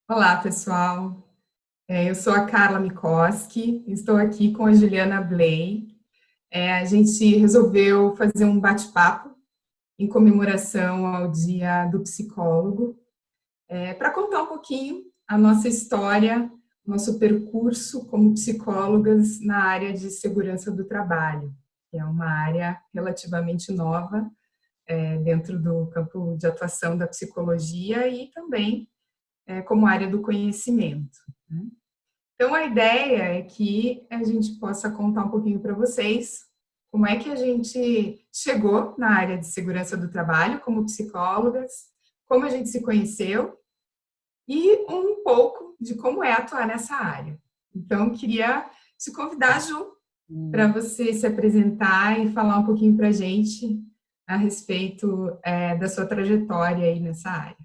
Olá, pessoal. Eu sou a Carla Mikoski, estou aqui com a Juliana Bley. A gente resolveu fazer um bate-papo em comemoração ao Dia do Psicólogo, para contar um pouquinho a nossa história, nosso percurso como psicólogas na área de segurança do trabalho, que é uma área relativamente nova, dentro do campo de atuação da psicologia e também como área do conhecimento, né? Então, a ideia é que a gente possa contar um pouquinho para vocês como é que a gente chegou na área de segurança do trabalho como psicólogas, como a gente se conheceu e um pouco de como é atuar nessa área. Então, queria te convidar, Ju, para Hum. você se apresentar e falar um pouquinho para a gente a respeito da sua trajetória aí nessa área.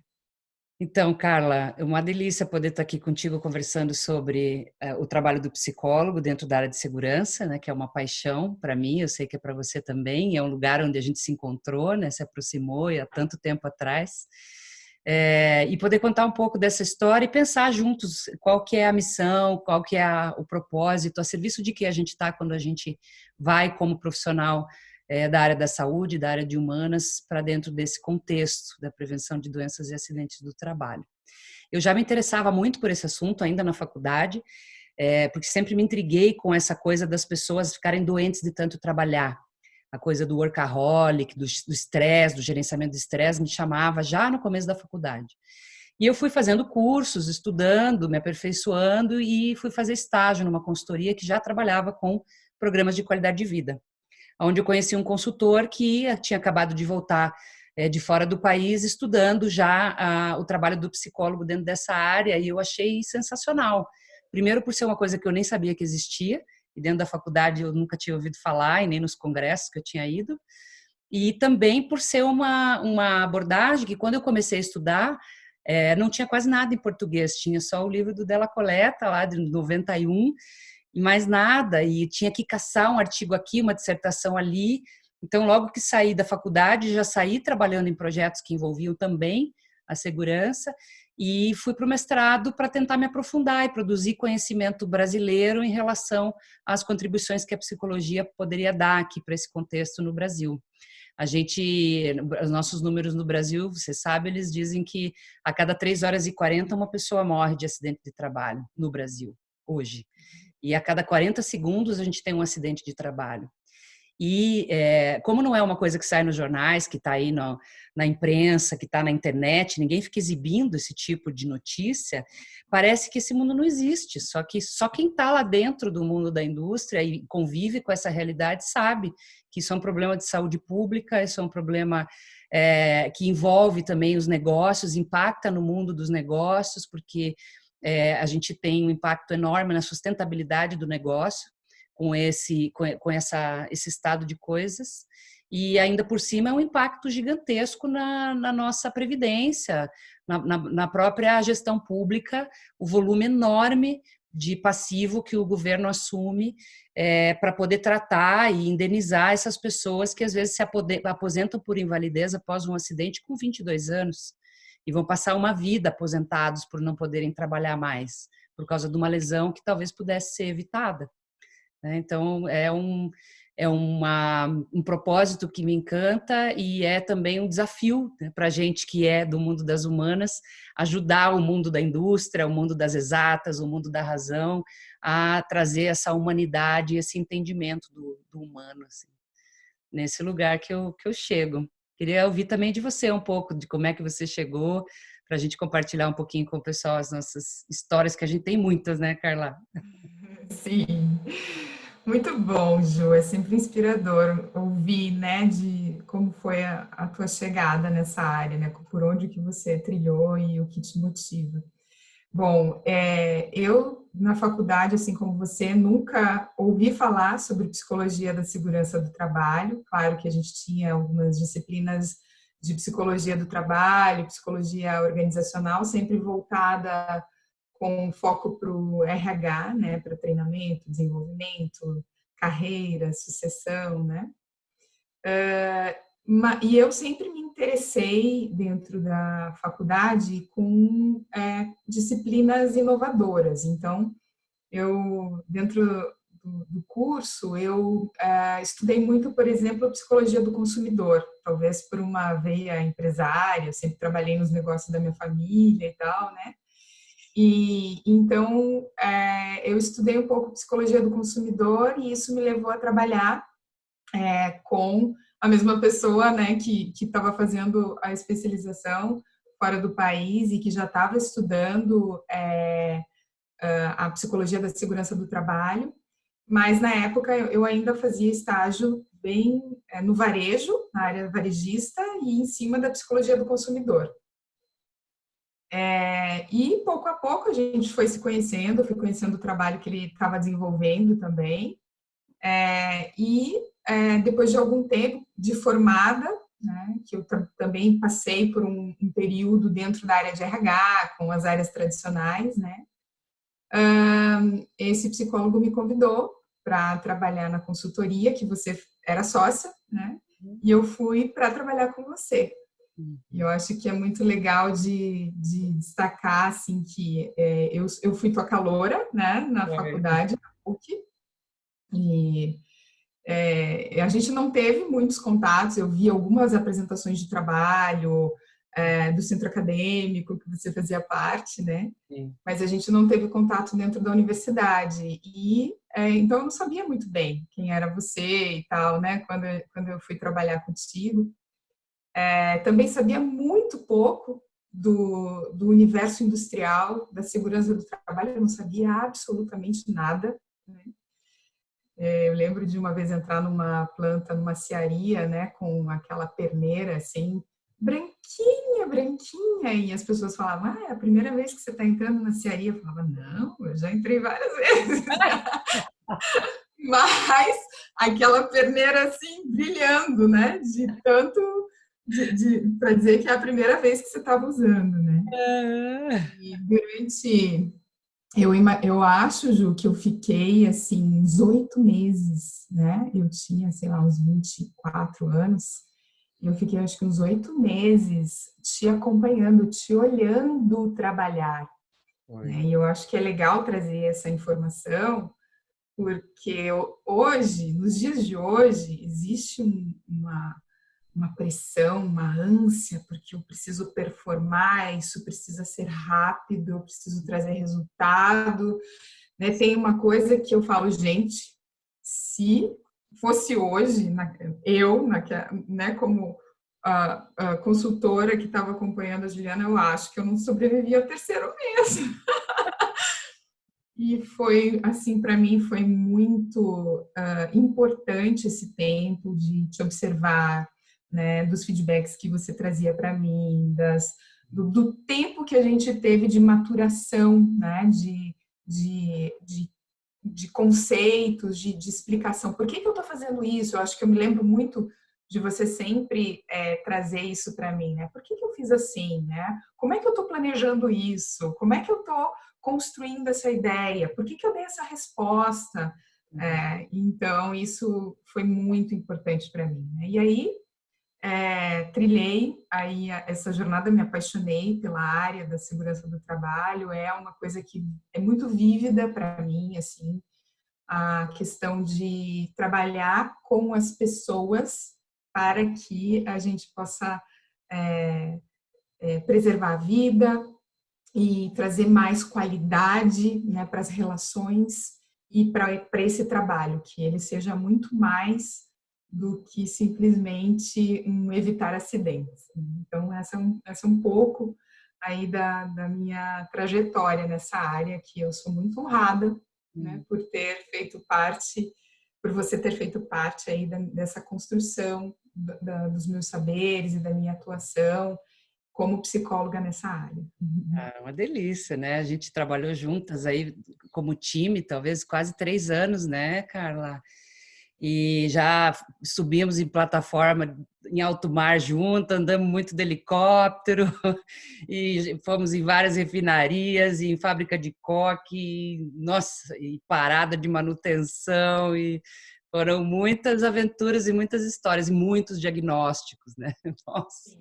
Então, Carla, é uma delícia poder estar aqui contigo conversando sobre o trabalho do psicólogo dentro da área de segurança, né, que é uma paixão para mim, eu sei que é para você também, é um lugar onde a gente se encontrou, né, se aproximou e há tanto tempo atrás. E poder contar um pouco dessa história e pensar juntos qual que é a missão, qual que é o propósito, a serviço de que a gente está quando a gente vai como profissional da área da saúde, da área de humanas, para dentro desse contexto da prevenção de doenças e acidentes do trabalho. Eu já me interessava muito por esse assunto ainda na faculdade, porque sempre me intriguei com essa coisa das pessoas ficarem doentes de tanto trabalhar. A coisa do workaholic, do estresse, do gerenciamento do estresse, me chamava já no começo da faculdade. E eu fui fazendo cursos, estudando, me aperfeiçoando e fui fazer estágio numa consultoria que já trabalhava com programas de qualidade de vida, onde eu conheci um consultor que tinha acabado de voltar de fora do país, estudando já o trabalho do psicólogo dentro dessa área, e eu achei sensacional. Primeiro, por ser uma coisa que eu nem sabia que existia, e dentro da faculdade eu nunca tinha ouvido falar, e nem nos congressos que eu tinha ido, e também por ser uma abordagem que, quando eu comecei a estudar, não tinha quase nada em português, tinha só o livro do Della Coleta, lá de 91, e mais nada, e tinha que caçar um artigo aqui, uma dissertação ali. Então, logo que saí da faculdade, já saí trabalhando em projetos que envolviam também a segurança e fui para o mestrado para tentar me aprofundar e produzir conhecimento brasileiro em relação às contribuições que a psicologia poderia dar aqui para esse contexto no Brasil. Os nossos números no Brasil, você sabe, eles dizem que a cada 3 horas e 40 uma pessoa morre de acidente de trabalho no Brasil, hoje. E a cada 40 segundos a gente tem um acidente de trabalho. E como não é uma coisa que sai nos jornais, que está aí na imprensa, que está na internet, ninguém fica exibindo esse tipo de notícia, parece que esse mundo não existe. Só que só quem está lá dentro do mundo da indústria e convive com essa realidade sabe que isso é um problema de saúde pública, isso é um problema que envolve também os negócios, impacta no mundo dos negócios, porque a gente tem um impacto enorme na sustentabilidade do negócio esse estado de coisas, e ainda por cima é um impacto gigantesco na nossa previdência, na própria gestão pública, o volume enorme de passivo que o governo assume para poder tratar e indenizar essas pessoas que às vezes se aposentam por invalidez após um acidente com 22 anos e vão passar uma vida aposentados por não poderem trabalhar mais, por causa de uma lesão que talvez pudesse ser evitada, né? Então, um propósito que me encanta e é também um desafio, né, para a gente que é do mundo das humanas, ajudar o mundo da indústria, o mundo das exatas, o mundo da razão, a trazer essa humanidade, esse entendimento do humano, assim, nesse lugar que eu chego. Queria ouvir também de você um pouco, de como é que você chegou, para a gente compartilhar um pouquinho com o pessoal as nossas histórias, que a gente tem muitas, né, Carla? Sim, muito bom, Ju. É sempre inspirador ouvir, né, de como foi a tua chegada nessa área, né, por onde que você trilhou e o que te motiva. Bom, eu na faculdade, assim como você, nunca ouvi falar sobre psicologia da segurança do trabalho. Claro que a gente tinha algumas disciplinas de psicologia do trabalho, psicologia organizacional, sempre voltada com foco para o RH, né, para treinamento, desenvolvimento, carreira, sucessão, né? E eu sempre me interessei dentro da faculdade com disciplinas inovadoras. Então, eu dentro do curso eu estudei muito, por exemplo, psicologia do consumidor, talvez por uma veia empresária. Eu sempre trabalhei nos negócios da minha família e tal, né? E então eu estudei um pouco psicologia do consumidor e isso me levou a trabalhar com a mesma pessoa, né, que estava fazendo a especialização fora do país e que já estava estudando a psicologia da segurança do trabalho, mas na época eu ainda fazia estágio bem no varejo, na área varejista e em cima da psicologia do consumidor. E pouco a pouco a gente foi se conhecendo, fui conhecendo o trabalho que ele estava desenvolvendo também. Depois de algum tempo de formada, né, que eu também passei por um período dentro da área de RH, com as áreas tradicionais, né, esse psicólogo me convidou para trabalhar na consultoria, que você era sócia, né, e eu fui para trabalhar com você. E eu acho que é muito legal de destacar, assim, que eu fui tua caloura, né, na faculdade, na PUC, e a gente não teve muitos contatos. Eu vi algumas apresentações de trabalho do centro acadêmico que você fazia parte, né? Sim. Mas a gente não teve contato dentro da universidade. E então eu não sabia muito bem quem era você e tal, né? Quando eu fui trabalhar contigo. Também sabia muito pouco do universo industrial, da segurança do trabalho. Eu não sabia absolutamente nada, né? Eu lembro de uma vez entrar numa planta, numa cearia, né, com aquela perneira assim, branquinha, branquinha, e as pessoas falavam, é a primeira vez que você está entrando na cearia. Eu falava, não, eu já entrei várias vezes. Mas aquela perneira assim, brilhando, né, de tanto, para dizer que é a primeira vez que você estava usando, né. E durante eu acho, Ju, que eu fiquei, assim, uns 8 meses, né? Eu tinha, sei lá, uns 24 anos. E eu fiquei, acho que uns 8 meses te acompanhando, te olhando trabalhar. Né? E eu acho que é legal trazer essa informação, porque hoje, nos dias de hoje, existe uma pressão, uma ânsia, porque eu preciso performar, isso precisa ser rápido, eu preciso trazer resultado, né? Tem uma coisa que eu falo, gente, se fosse hoje, né, como a consultora que estava acompanhando a Juliana, eu acho que eu não sobrevivia ao terceiro mês. E foi, assim, para mim foi muito importante esse tempo de te observar, né, dos feedbacks que você trazia para mim, do tempo que a gente teve de maturação, né, de conceitos, de explicação. Por que eu estou fazendo isso? Eu acho que eu me lembro muito de você sempre trazer isso para mim, né? Por que eu fiz assim, né? Como é que eu estou planejando isso? Como é que eu estou construindo essa ideia? Por que eu dei essa resposta? Então, isso foi muito importante para mim, né? E aí, trilhei aí essa jornada, me apaixonei pela área da segurança do trabalho. É uma coisa que é muito vívida para mim, assim, a questão de trabalhar com as pessoas para que a gente possa preservar a vida e trazer mais qualidade, né, para as relações e para esse trabalho, que ele seja muito mais do que simplesmente evitar acidentes. Então, essa é um pouco aí da minha trajetória nessa área, que eu sou muito honrada, né, por você ter feito parte aí dessa construção dos meus saberes e da minha atuação como psicóloga nessa área. É uma delícia, né? A gente trabalhou juntas aí como time, talvez quase 3 anos, né, Carla? E já subimos em plataforma em alto mar junto, andamos muito de helicóptero e fomos em várias refinarias, em fábrica de coque, nossa, e parada de manutenção e Foram muitas aventuras e muitas histórias e muitos diagnósticos, né? Nossa,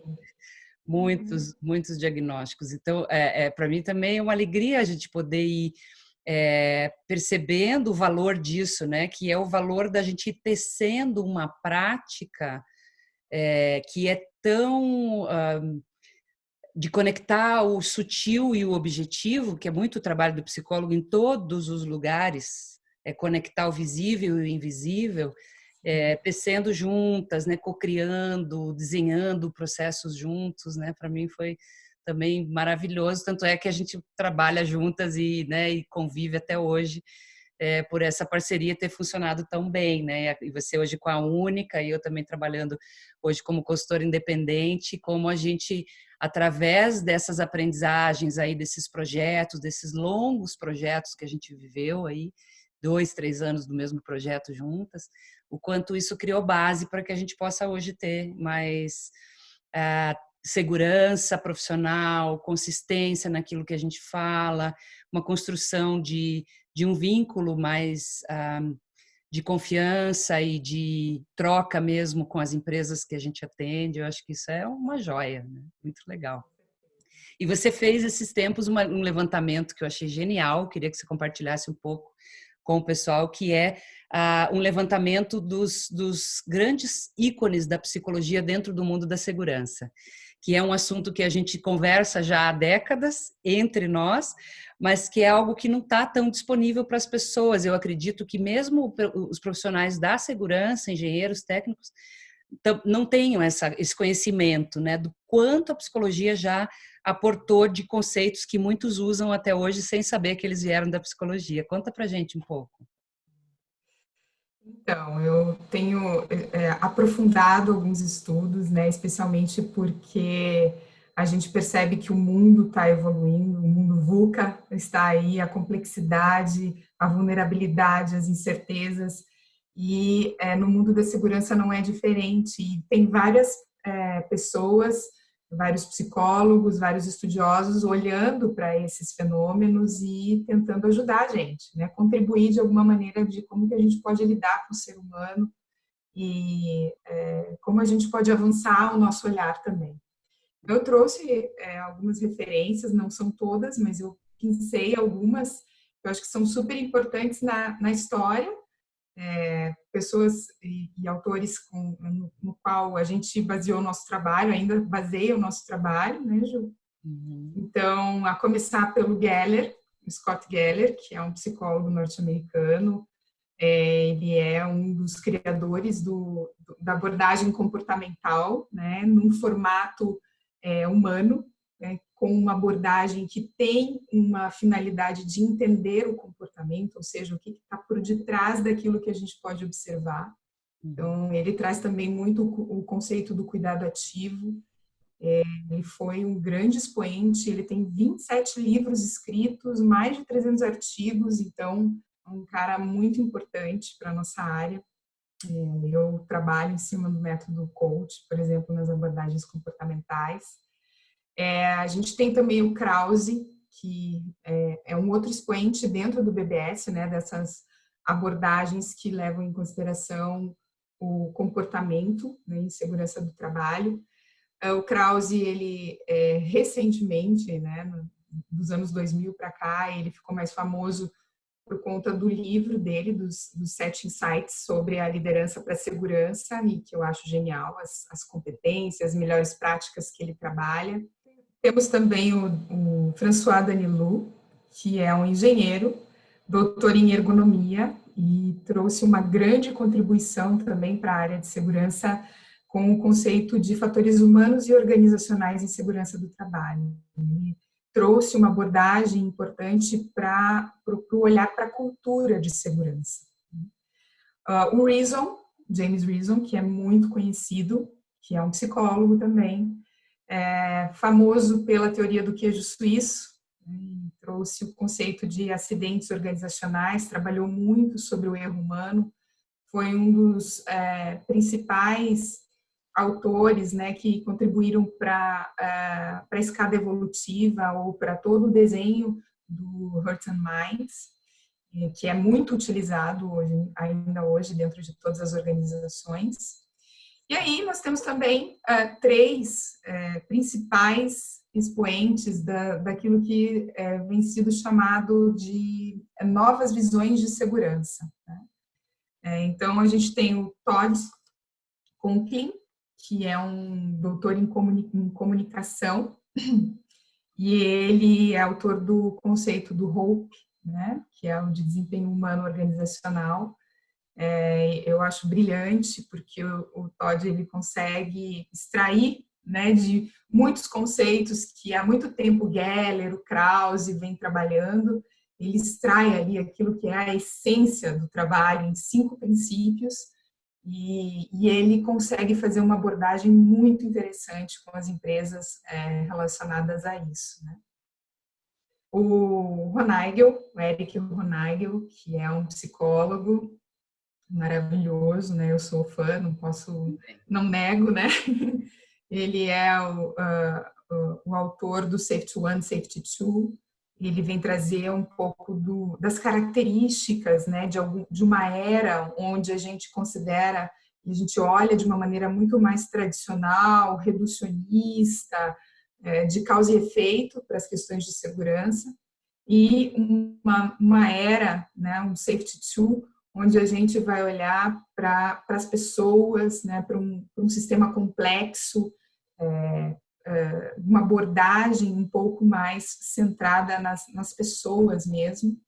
muitos diagnósticos. Então, para mim também é uma alegria a gente poder ir percebendo o valor disso, né? Que é o valor da gente ir tecendo uma prática que é tão de conectar o sutil e o objetivo, que é muito o trabalho do psicólogo em todos os lugares, é conectar o visível e o invisível, tecendo juntas, né, cocriando, desenhando processos juntos, né? Para mim foi também maravilhoso, tanto é que a gente trabalha juntas e, né, e convive até hoje por essa parceria ter funcionado tão bem, né? E você hoje com a Única e eu também trabalhando hoje como consultora independente, como a gente, através dessas aprendizagens aí, desses projetos, desses longos projetos que a gente viveu aí, 2, 3 anos do mesmo projeto juntas, o quanto isso criou base para que a gente possa hoje ter mais segurança profissional, consistência naquilo que a gente fala, uma construção de um vínculo mais de confiança e de troca mesmo com as empresas que a gente atende. Eu acho que isso é uma joia, né? Muito legal. E você fez esses tempos um levantamento que eu achei genial, queria que você compartilhasse um pouco com o pessoal, que é um levantamento dos grandes ícones da psicologia dentro do mundo da segurança, que é um assunto que a gente conversa já há décadas entre nós, mas que é algo que não está tão disponível para as pessoas. Eu acredito que mesmo os profissionais da segurança, engenheiros, técnicos, não tenham esse conhecimento, né, do quanto a psicologia já aportou de conceitos que muitos usam até hoje sem saber que eles vieram da psicologia. Conta pra gente um pouco. Então, eu tenho aprofundado alguns estudos, né, especialmente porque a gente percebe que o mundo está evoluindo, o mundo VUCA está aí, a complexidade, a vulnerabilidade, as incertezas, e no mundo da segurança não é diferente. E tem várias pessoas, vários psicólogos, vários estudiosos olhando para esses fenômenos e tentando ajudar a gente, né? Contribuir de alguma maneira de como que a gente pode lidar com o ser humano e como a gente pode avançar o nosso olhar também. Eu trouxe algumas referências, não são todas, mas eu pincei algumas que eu acho que são super importantes na história, pessoas e autores no qual a gente baseou o nosso trabalho, ainda baseia o nosso trabalho, né, Ju? Uhum. Então, a começar pelo Geller, Scott Geller, que é um psicólogo norte-americano, ele é um dos criadores da abordagem comportamental, né, num formato humano, né, com uma abordagem que tem uma finalidade de entender o comportamento, ou seja, o que está por detrás daquilo que a gente pode observar. Então, ele traz também muito o conceito do cuidado ativo. Ele foi um grande expoente, ele tem 27 livros escritos, mais de 300 artigos, então é um cara muito importante para a nossa área. Eu trabalho em cima do método coach, por exemplo, nas abordagens comportamentais. A gente tem também o Krause, que é um outro expoente dentro do BBS, né, dessas abordagens que levam em consideração o comportamento, né, em segurança do trabalho. O Krause, ele recentemente, né, dos anos 2000 para cá, ele ficou mais famoso por conta do livro dele, dos 7 insights sobre a liderança para a segurança, e que eu acho genial, as competências, as melhores práticas que ele trabalha. Temos também o François Danilou, que é um engenheiro, doutor em ergonomia, e trouxe uma grande contribuição também para a área de segurança com o conceito de fatores humanos e organizacionais em segurança do trabalho. Ele trouxe uma abordagem importante para o olhar para a cultura de segurança. O Reason, James Reason, que é muito conhecido, que é um psicólogo também, famoso pela teoria do queijo suíço, né, trouxe o conceito de acidentes organizacionais, trabalhou muito sobre o erro humano, foi um dos principais autores, né, que contribuíram para a escada evolutiva ou para todo o desenho do Hearts and Minds. que é muito utilizado hoje, ainda hoje dentro de todas as organizações. E aí nós temos também três principais expoentes daquilo que vem sido chamado de novas visões de segurança, né? Então, a gente tem o Todd Conklin, que é um doutor em comunicação, e ele é autor do conceito do HOPE, né, que é o de desempenho humano organizacional. Eu acho brilhante, porque o Todd ele consegue extrair, né, de muitos conceitos que há muito tempo Geller, o Krause vem trabalhando. Ele extrai ali aquilo que é a essência do trabalho em 5 princípios, e ele consegue fazer uma abordagem muito interessante com as empresas relacionadas a isso, né? O Ronagel, o Eric Ronagel, que é um psicólogo maravilhoso, né? Eu sou fã, não nego, né? Ele é o autor do Safety One, Safety Two. Ele vem trazer um pouco das características, né, de uma era onde a gente considera, e a gente olha de uma maneira muito mais tradicional, reducionista, de causa e efeito para as questões de segurança, e uma era, né, um Safety Two, onde a gente vai olhar para as pessoas, né, para um sistema complexo, uma abordagem um pouco mais centrada nas pessoas mesmo,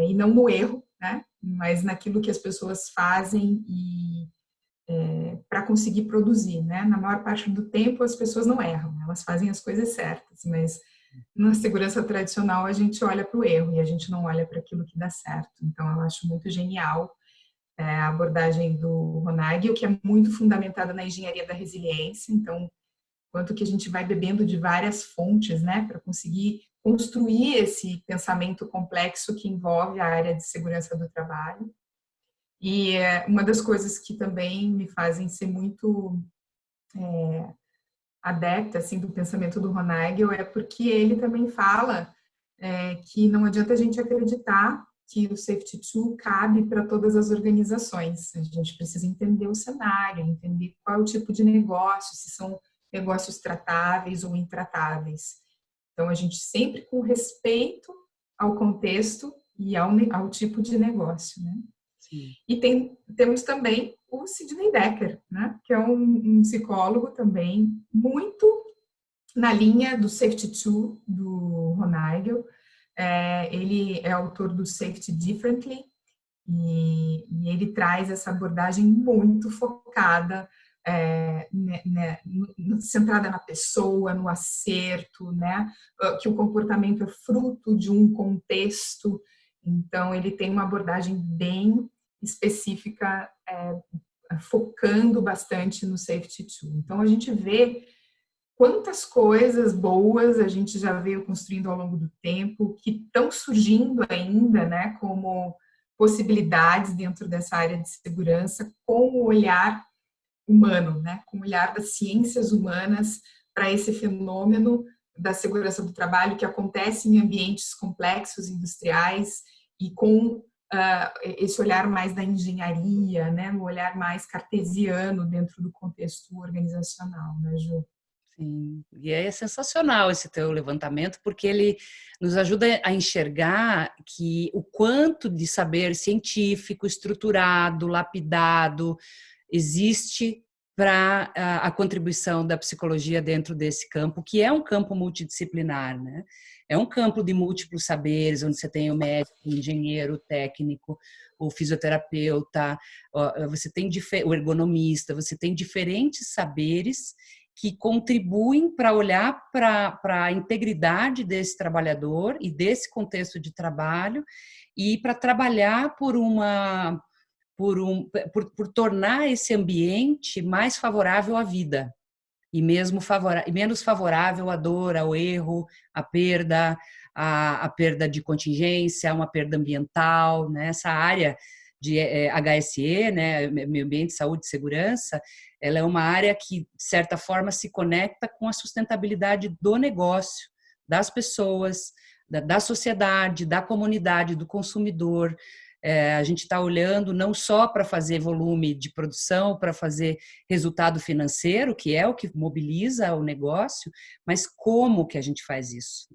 e não no erro, né, mas naquilo que as pessoas fazem para conseguir produzir, né? Na maior parte do tempo as pessoas não erram, elas fazem as coisas certas, mas na segurança tradicional a gente olha para o erro e a gente não olha para aquilo que dá certo. Então eu acho muito genial a abordagem do Ronagel, que é muito fundamentada na engenharia da resiliência. Então, quanto que a gente vai bebendo de várias fontes, né, para conseguir construir esse pensamento complexo que envolve a área de segurança do trabalho. E uma das coisas que também me fazem ser muito adepta assim, do pensamento do Ronagel é porque ele também fala que não adianta a gente acreditar que o Safety Two cabe para todas as organizações. A gente precisa entender o cenário, entender qual é o tipo de negócio, se são negócios tratáveis ou intratáveis. Então, a gente sempre com respeito ao contexto e ao tipo de negócio, né? Sim. E temos também o Sidney Dekker, né? Que é um psicólogo também muito na linha do Safety Two, do Ronagel. Ele é autor do Safety Differently, e ele traz essa abordagem muito focada, centrada na pessoa, no acerto, né? Que o comportamento é fruto de um contexto. Então, ele tem uma abordagem bem específica, focando bastante no Safety Two. Então, a gente vê quantas coisas boas a gente já veio construindo ao longo do tempo, que estão surgindo ainda, né, como possibilidades dentro dessa área de segurança, com o olhar humano, né, com o olhar das ciências humanas para esse fenômeno da segurança do trabalho que acontece em ambientes complexos, industriais, e com esse olhar mais da engenharia, né, um olhar mais cartesiano dentro do contexto organizacional, né, Ju? Sim, e é sensacional esse teu levantamento, porque ele nos ajuda a enxergar que o quanto de saber científico, estruturado, lapidado, existe para a contribuição da psicologia dentro desse campo, que é um campo multidisciplinar, né? É um campo de múltiplos saberes, onde você tem o médico, o engenheiro, o técnico, o fisioterapeuta, você tem o ergonomista, você tem diferentes saberes que contribuem para olhar para a integridade desse trabalhador e desse contexto de trabalho e para trabalhar por tornar esse ambiente mais favorável à vida e mesmo menos favorável à dor, ao erro, à perda, a perda de contingência, uma perda ambiental, né? Essa área de HSE, né, Meio Ambiente, Saúde e Segurança, ela é uma área que, de certa forma, se conecta com a sustentabilidade do negócio, das pessoas, da sociedade, da comunidade, do consumidor. A gente está olhando não só para fazer volume de produção, para fazer resultado financeiro, que é o que mobiliza o negócio, mas como que a gente faz isso?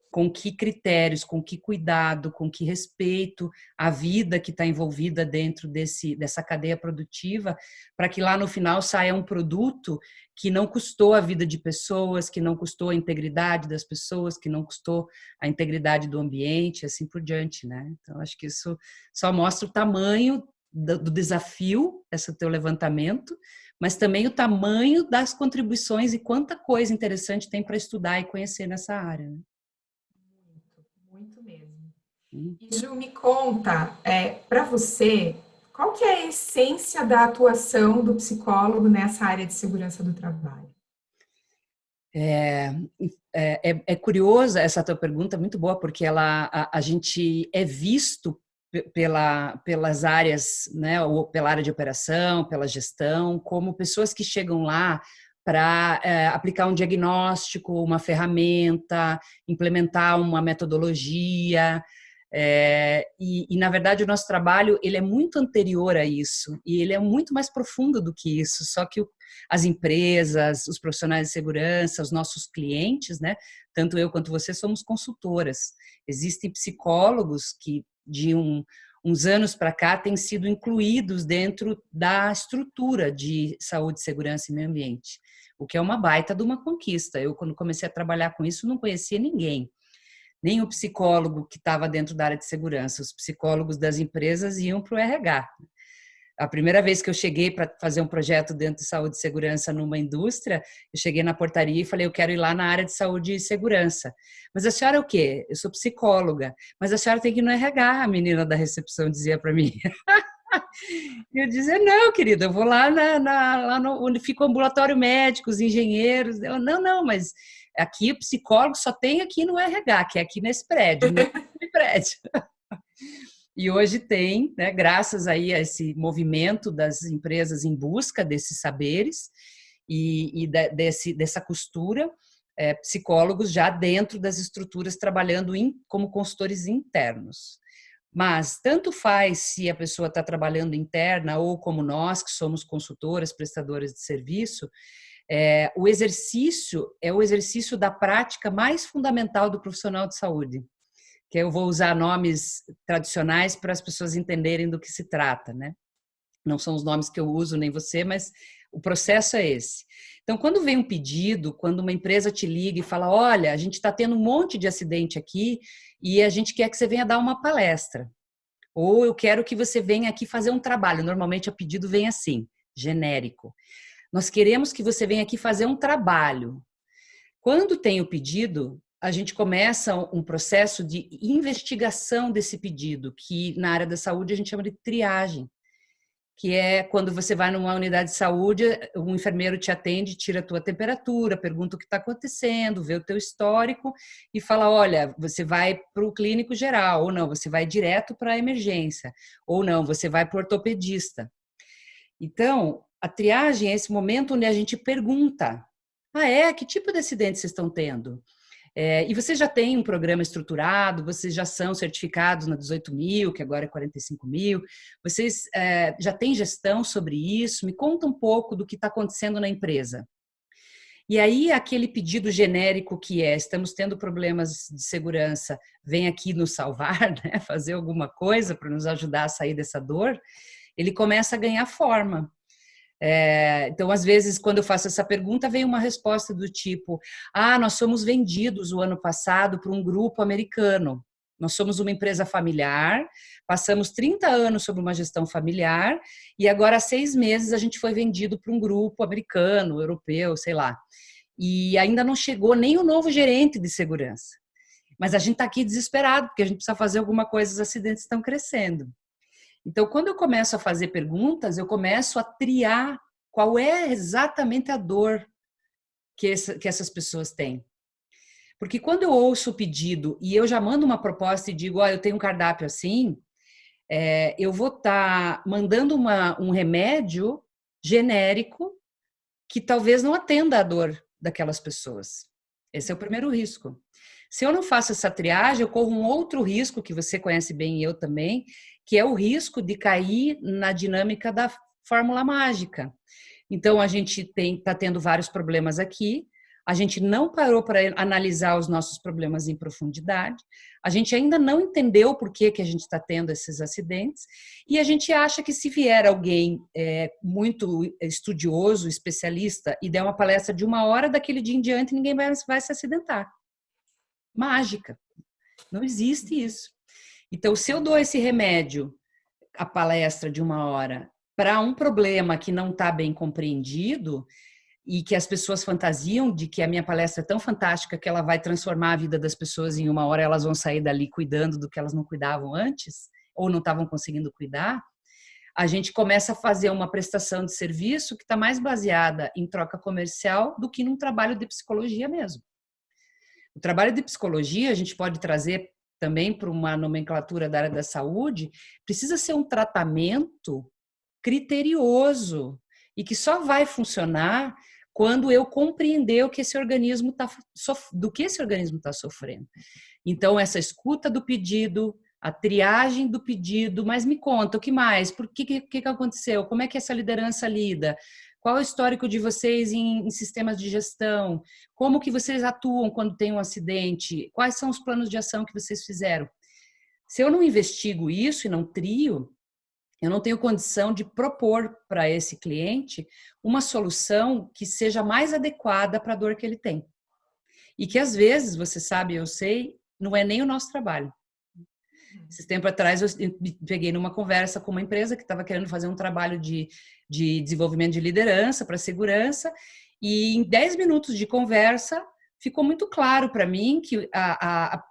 Com que critérios, com que cuidado, com que respeito à vida que está envolvida dentro dessa cadeia produtiva, para que lá no final saia um produto que não custou a vida de pessoas, que não custou a integridade das pessoas, que não custou a integridade do ambiente, assim por diante, né? Então, acho que isso só mostra o tamanho do desafio, esse teu levantamento, mas também o tamanho das contribuições e quanta coisa interessante tem para estudar e conhecer nessa área, né? Muito mesmo. E Ju, me conta, para você, qual que é a essência da atuação do psicólogo nessa área de segurança do trabalho? É curiosa essa tua pergunta, muito boa, porque a gente é visto pelas áreas, né, ou pela área de operação, pela gestão, como pessoas que chegam lá para aplicar um diagnóstico, uma ferramenta, implementar uma metodologia. Na verdade, o nosso trabalho ele é muito anterior a isso e ele é muito mais profundo do que isso. Só que as empresas, os profissionais de segurança, os nossos clientes, né? Tanto eu quanto você somos consultoras. Existem psicólogos que de uns anos para cá têm sido incluídos dentro da estrutura de saúde, segurança e meio ambiente, o que é uma baita de uma conquista. Eu, quando comecei a trabalhar com isso, não conhecia ninguém. Nem o psicólogo que estava dentro da área de segurança, os psicólogos das empresas iam para o RH. A primeira vez que eu cheguei para fazer um projeto dentro de saúde e segurança numa indústria, eu cheguei na portaria e falei, eu quero ir lá na área de saúde e segurança. Mas a senhora é o quê? Eu sou psicóloga. Mas a senhora tem que ir no RH, a menina da recepção dizia para mim. E eu dizia, não, querida, eu vou lá, lá onde fica o ambulatório médico, os engenheiros. Eu, não, mas aqui o psicólogo só tem aqui no RH, que é aqui nesse prédio, nesse prédio. E hoje tem, né, graças aí a esse movimento das empresas em busca desses saberes dessa costura, psicólogos já dentro das estruturas trabalhando como consultores internos. Mas tanto faz se a pessoa está trabalhando interna ou como nós, que somos consultoras, prestadoras de serviço, o exercício é o exercício da prática mais fundamental do profissional de saúde, que eu vou usar nomes tradicionais para as pessoas entenderem do que se trata, né? Não são os nomes que eu uso, nem você, mas o processo é esse. Então, quando vem um pedido, quando uma empresa te liga e fala, olha, a gente está tendo um monte de acidente aqui e a gente quer que você venha dar uma palestra. Ou eu quero que você venha aqui fazer um trabalho. Normalmente o pedido vem assim, genérico. Nós queremos que você venha aqui fazer um trabalho. Quando tem o pedido, a gente começa um processo de investigação desse pedido, que na área da saúde a gente chama de triagem, que é quando você vai numa unidade de saúde, um enfermeiro te atende, tira a tua temperatura, pergunta o que está acontecendo, vê o teu histórico e fala, olha, você vai para o clínico geral, ou não, você vai direto para a emergência, ou não, você vai para o ortopedista. Então, a triagem é esse momento onde a gente pergunta, que tipo de acidente vocês estão tendo? E vocês já têm um programa estruturado, vocês já são certificados na 18.000, que agora é 45.000, vocês já têm gestão sobre isso? Me conta um pouco do que está acontecendo na empresa. E aí, aquele pedido genérico que estamos tendo problemas de segurança, vem aqui nos salvar, né? Fazer alguma coisa para nos ajudar a sair dessa dor, ele começa a ganhar forma. Então, às vezes, quando eu faço essa pergunta, vem uma resposta do tipo, nós fomos vendidos o ano passado para um grupo americano. Nós somos uma empresa familiar, passamos 30 anos sob uma gestão familiar e agora há 6 meses a gente foi vendido para um grupo americano, europeu, sei lá. E ainda não chegou nem o novo gerente de segurança. Mas a gente está aqui desesperado, porque a gente precisa fazer alguma coisa, os acidentes estão crescendo. Então, quando eu começo a fazer perguntas, eu começo a triar qual é exatamente a dor que essas pessoas têm. Porque quando eu ouço o pedido e eu já mando uma proposta e digo, eu tenho um cardápio assim, eu vou estar mandando um remédio genérico que talvez não atenda a dor daquelas pessoas. Esse é o primeiro risco. Se eu não faço essa triagem, eu corro um outro risco que você conhece bem e eu também, que é o risco de cair na dinâmica da fórmula mágica. Então, a gente está tendo vários problemas aqui, a gente não parou para analisar os nossos problemas em profundidade, a gente ainda não entendeu por que a gente está tendo esses acidentes, e a gente acha que se vier alguém muito estudioso, especialista, e der uma palestra de 1 hora, daquele dia em diante ninguém vai se acidentar. Mágica. Não existe isso. Então, se eu dou esse remédio, a palestra de 1 hora, para um problema que não está bem compreendido e que as pessoas fantasiam de que a minha palestra é tão fantástica que ela vai transformar a vida das pessoas em 1 hora, elas vão sair dali cuidando do que elas não cuidavam antes ou não estavam conseguindo cuidar, a gente começa a fazer uma prestação de serviço que está mais baseada em troca comercial do que num trabalho de psicologia mesmo. O trabalho de psicologia a gente pode trazer também para uma nomenclatura da área da saúde, precisa ser um tratamento criterioso e que só vai funcionar quando eu compreender o que esse organismo do que esse organismo está sofrendo. Então, essa escuta do pedido, a triagem do pedido, mas me conta, o que mais? Por que aconteceu? Como é que essa liderança lida? Qual é o histórico de vocês em sistemas de gestão? Como que vocês atuam quando tem um acidente? Quais são os planos de ação que vocês fizeram? Se eu não investigo isso e não trio, eu não tenho condição de propor para esse cliente uma solução que seja mais adequada para a dor que ele tem. E que às vezes, você sabe, eu sei, não é nem o nosso trabalho. Esses tempos atrás eu me peguei numa conversa com uma empresa que estava querendo fazer um trabalho de desenvolvimento de liderança para segurança e em 10 minutos de conversa ficou muito claro para mim que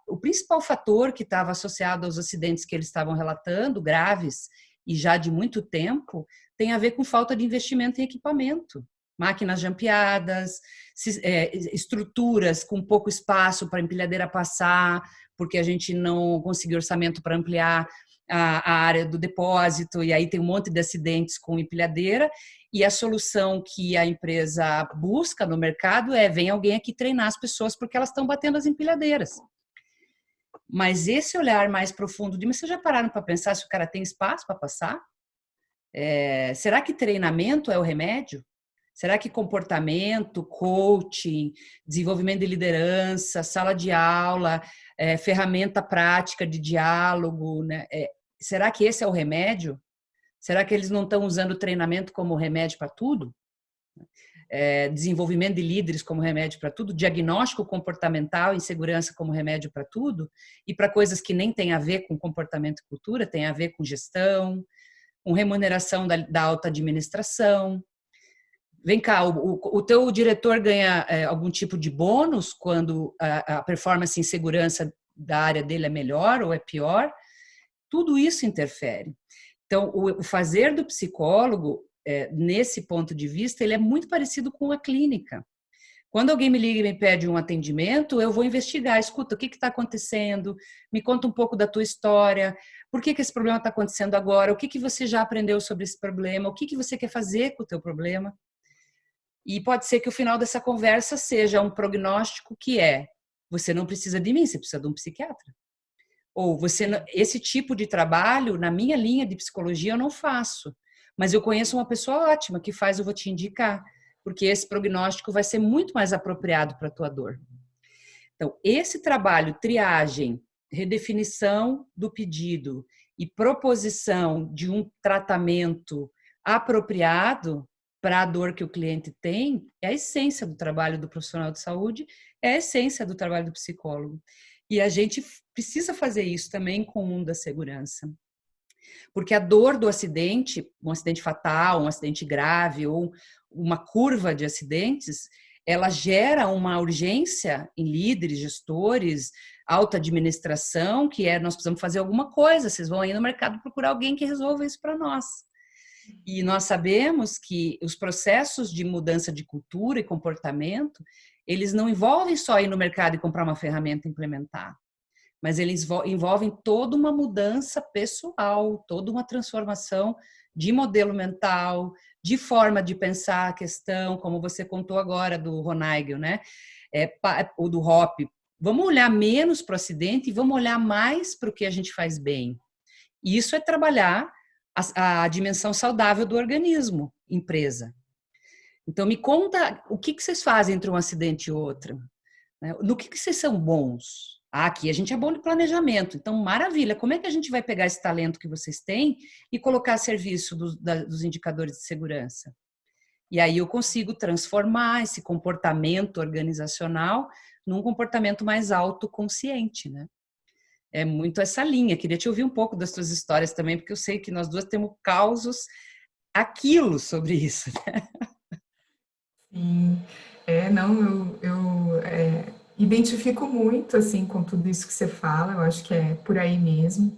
o principal fator que estava associado aos acidentes que eles estavam relatando, graves e já de muito tempo, tem a ver com falta de investimento em equipamento. Máquinas jampeadas, estruturas com pouco espaço para a empilhadeira passar, porque a gente não conseguiu orçamento para ampliar a área do depósito, e aí tem um monte de acidentes com empilhadeira, e a solução que a empresa busca no mercado vem alguém aqui treinar as pessoas porque elas estão batendo as empilhadeiras. Mas esse olhar mais profundo de, mas vocês já pararam para pensar se o cara tem espaço para passar? Será que treinamento é o remédio? Será que comportamento, coaching, desenvolvimento de liderança, sala de aula, ferramenta prática de diálogo, né? Será que esse é o remédio? Será que eles não estão usando o treinamento como remédio para tudo? Desenvolvimento de líderes como remédio para tudo? Diagnóstico comportamental e segurança como remédio para tudo? E para coisas que nem têm a ver com comportamento e cultura, tem a ver com gestão, com remuneração da alta administração. Vem cá, o teu diretor ganha algum tipo de bônus quando a performance em segurança da área dele é melhor ou é pior? Tudo isso interfere. Então, o fazer do psicólogo, nesse ponto de vista, ele é muito parecido com a clínica. Quando alguém me liga e me pede um atendimento, eu vou investigar, escuta, o que está acontecendo? Me conta um pouco da tua história, por que esse problema está acontecendo agora? O que você já aprendeu sobre esse problema? O que você quer fazer com o teu problema? E pode ser que o final dessa conversa seja um prognóstico que você não precisa de mim, você precisa de um psiquiatra. Ou esse tipo de trabalho, na minha linha de psicologia, eu não faço. Mas eu conheço uma pessoa ótima que faz, eu vou te indicar. Porque esse prognóstico vai ser muito mais apropriado para a tua dor. Então, esse trabalho, triagem, redefinição do pedido e proposição de um tratamento apropriado para a dor que o cliente tem, é a essência do trabalho do profissional de saúde, é a essência do trabalho do psicólogo. E a gente precisa fazer isso também com o mundo da segurança. Porque a dor do acidente, um acidente fatal, um acidente grave ou uma curva de acidentes, ela gera uma urgência em líderes, gestores, alta administração, que nós precisamos fazer alguma coisa, vocês vão aí no mercado procurar alguém que resolva isso para nós. E nós sabemos que os processos de mudança de cultura e comportamento, eles não envolvem só ir no mercado e comprar uma ferramenta e implementar, mas eles envolvem toda uma mudança pessoal, toda uma transformação de modelo mental, de forma de pensar a questão, como você contou agora do Ron Nagel, né? Ou do Hoppe, Vamos olhar menos para o acidente e vamos olhar mais para o que a gente faz bem. E isso é trabalhar a dimensão saudável do organismo, empresa. Então, me conta o que vocês fazem entre um acidente e outro. Né? No que vocês são bons? Aqui a gente é bom de planejamento. Então, maravilha. Como é que a gente vai pegar esse talento que vocês têm e colocar a serviço dos indicadores de segurança? E aí eu consigo transformar esse comportamento organizacional num comportamento mais autoconsciente, né? É muito essa linha. Queria te ouvir um pouco das tuas histórias também, porque eu sei que nós duas temos causos aquilo sobre isso, né? Sim, não, eu identifico muito, assim, com tudo isso que você fala, eu acho que é por aí mesmo.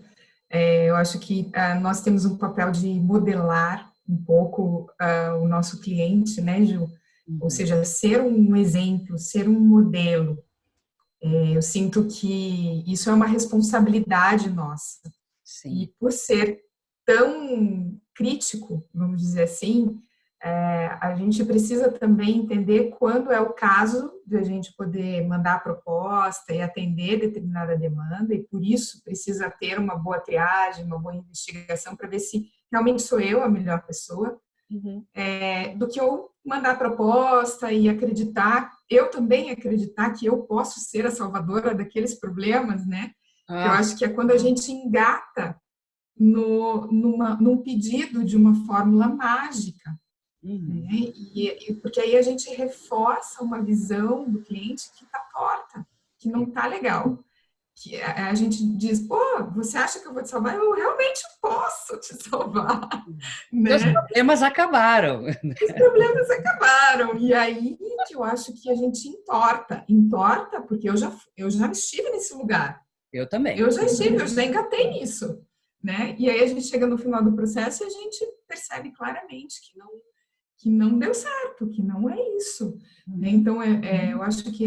Eu acho que nós temos um papel de modelar um pouco o nosso cliente, né, Ju? Ou Uhum. seja, ser um exemplo, ser um modelo. Eu sinto que isso é uma responsabilidade nossa. Sim, E por ser tão crítico, vamos dizer assim, a gente precisa também entender quando é o caso de a gente poder mandar a proposta e atender determinada demanda, e por isso precisa ter uma boa triagem, uma boa investigação para ver se realmente sou eu a melhor pessoa, uhum. do que eu mandar a proposta e acreditar, eu também acreditar que eu posso ser a salvadora daqueles problemas, né? Eu Ah, acho que é quando a gente engata num pedido de uma fórmula mágica, uhum. né? Porque aí a gente reforça uma visão do cliente que está torta, que não está legal. Que a gente diz, pô, você acha que eu vou te salvar? Eu realmente posso te salvar, Seus né? problemas acabaram. Os problemas acabaram. E aí que eu acho que a gente entorta, porque eu já estive nesse lugar. Eu também. Eu já engatei nisso, né? E aí a gente chega no final do processo e a gente percebe claramente que não deu certo, que não é isso. Né? Uhum. Então, eu acho que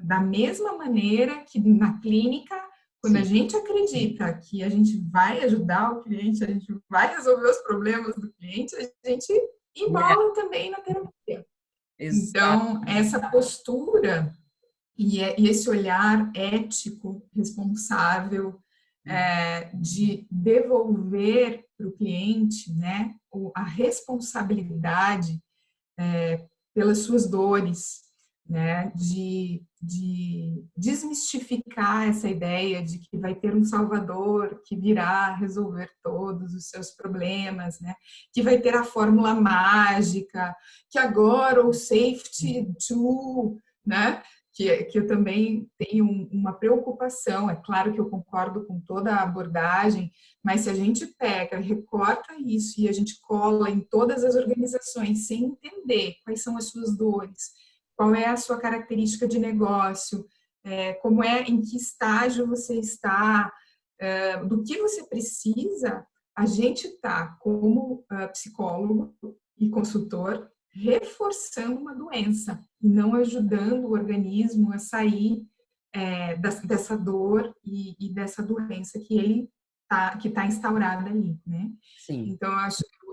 da mesma maneira que na clínica, quando a Sim, gente acredita que a gente vai ajudar o cliente, a gente vai resolver os problemas do cliente, a gente embola também na terapia. exato. Então, essa postura e esse olhar ético, responsável, de devolver para o cliente, né, a responsabilidade pelas suas dores, né, de desmistificar essa ideia de que vai ter um salvador que virá resolver todos os seus problemas, né, que vai ter a fórmula mágica, que agora o safety tool, né, que eu também tenho uma preocupação. É claro que eu concordo com toda a abordagem, mas se a gente pega, recorta isso e a gente cola em todas as organizações sem entender quais são as suas dores, qual é a sua característica de negócio, como em que estágio você está, do que você precisa, a gente está, como psicólogo e consultor, reforçando uma doença e não ajudando o organismo a sair dessa dor e dessa doença que está instaurada ali, né? Sim, Então,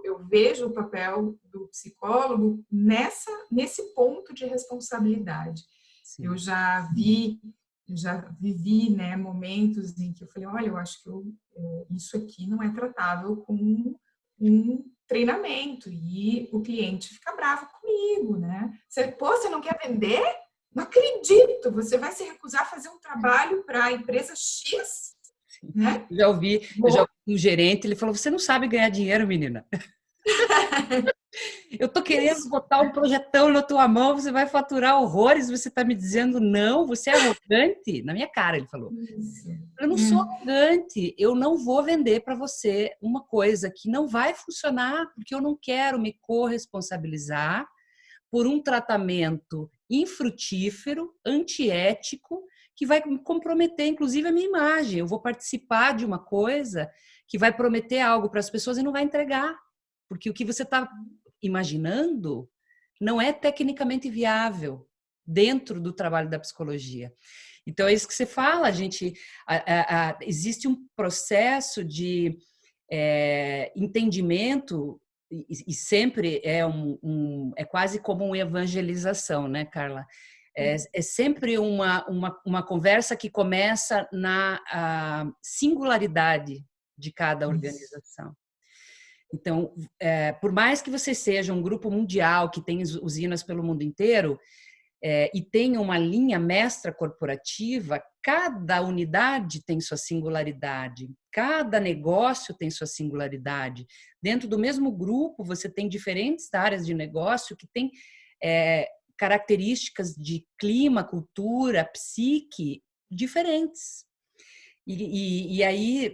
eu vejo o papel do psicólogo nesse ponto de responsabilidade. Eu sim. já vi, eu já vivi, né, momentos em que eu falei, olha, eu acho que isso aqui não é tratável com um treinamento, e o cliente fica bravo comigo, né? Você não quer vender? Não acredito, você vai se recusar a fazer um trabalho para a empresa X, né? Eu já ouvi um gerente, ele falou: você não sabe ganhar dinheiro, menina. Eu tô querendo Isso, botar um projetão na tua mão, você vai faturar horrores, você tá me dizendo não, você é arrogante? Na minha cara, ele falou. isso. Eu não sou arrogante, eu não vou vender para você uma coisa que não vai funcionar, porque eu não quero me corresponsabilizar por um tratamento infrutífero, antiético, que vai comprometer, inclusive, a minha imagem. Eu vou participar de uma coisa que vai prometer algo para as pessoas e não vai entregar, porque o que você está imaginando não é tecnicamente viável dentro do trabalho da psicologia. Então, é isso que você fala, gente. Existe um processo de entendimento e sempre é quase como uma evangelização, né, Carla? É sempre uma conversa que começa na singularidade de cada organização. Então, por mais que você seja um grupo mundial que tem usinas pelo mundo inteiro, e tenha uma linha mestra corporativa, cada unidade tem sua singularidade, cada negócio tem sua singularidade. Dentro do mesmo grupo, você tem diferentes áreas de negócio que têm características de clima, cultura, psique diferentes. E aí,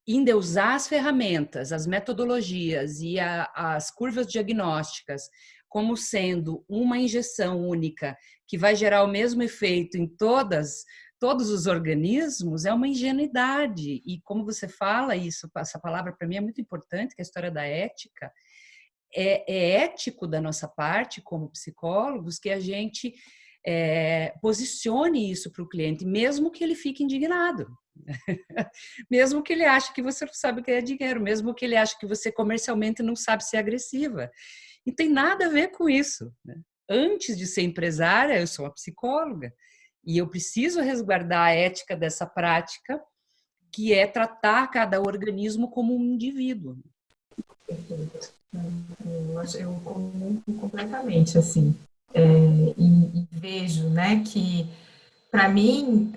endeusar as ferramentas, as metodologias e as curvas diagnósticas como sendo uma injeção única que vai gerar o mesmo efeito em todos os organismos é uma ingenuidade. E como você fala isso, essa palavra para mim é muito importante, que é a história da ética. É ético da nossa parte, como psicólogos, que a gente posicione isso para o cliente, mesmo que ele fique indignado. Mesmo que ele ache que você não sabe ganhar dinheiro, mesmo que ele ache que você comercialmente não sabe ser agressiva. E tem nada a ver com isso, né? Antes de ser empresária, eu sou uma psicóloga e eu preciso resguardar a ética dessa prática, que é tratar cada organismo como um indivíduo. Perfeito. Eu comungo completamente, assim, e vejo, né, que para mim,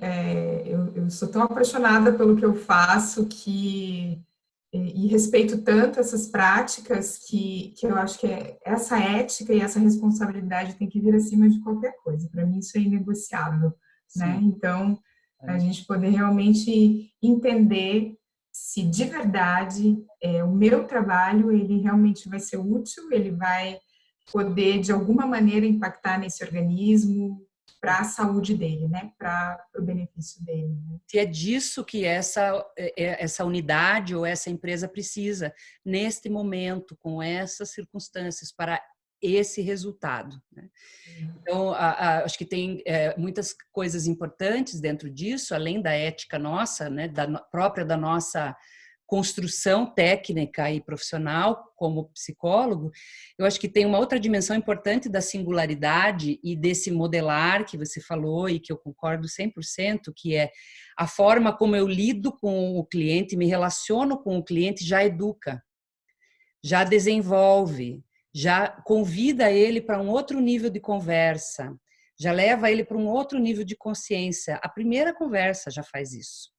eu sou tão apaixonada pelo que eu faço e respeito tanto essas práticas que eu acho que essa ética e essa responsabilidade tem que vir acima de qualquer coisa. Para mim, isso é inegociável, né? Então, a gente poder realmente entender se de verdade o meu trabalho ele realmente vai ser útil, ele vai poder de alguma maneira impactar nesse organismo para a saúde dele, né? Para o benefício dele. Né? Se é disso que essa unidade ou essa empresa precisa neste momento, com essas circunstâncias, para esse resultado. Né? Então, acho que tem muitas coisas importantes dentro disso, além da ética nossa, né, própria da nossa construção técnica e profissional como psicólogo. Eu acho que tem uma outra dimensão importante da singularidade e desse modelar que você falou e que eu concordo 100%, que é a forma como eu lido com o cliente, me relaciono com o cliente, já educa, já desenvolve, já convida ele para um outro nível de conversa, já leva ele para um outro nível de consciência. A primeira conversa já faz isso.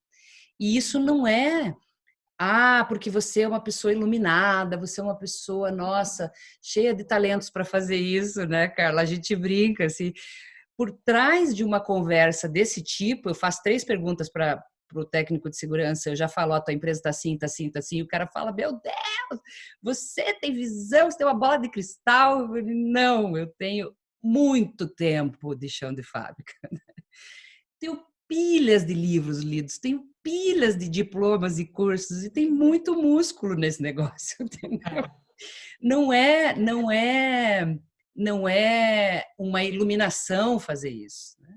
E isso não é porque você é uma pessoa iluminada, você é uma pessoa, nossa, cheia de talentos para fazer isso, né, Carla? A gente brinca, assim. Por trás de uma conversa desse tipo, eu faço 3 perguntas para o técnico de segurança, eu já falo, tua empresa está assim, está assim, está assim, e o cara fala, meu Deus, você tem visão, você tem uma bola de cristal? Não, eu tenho muito tempo de chão de fábrica. Tenho pilhas de livros lidos, tenho pilhas de diplomas e cursos e tem muito músculo nesse negócio. Não é uma iluminação fazer isso. Né?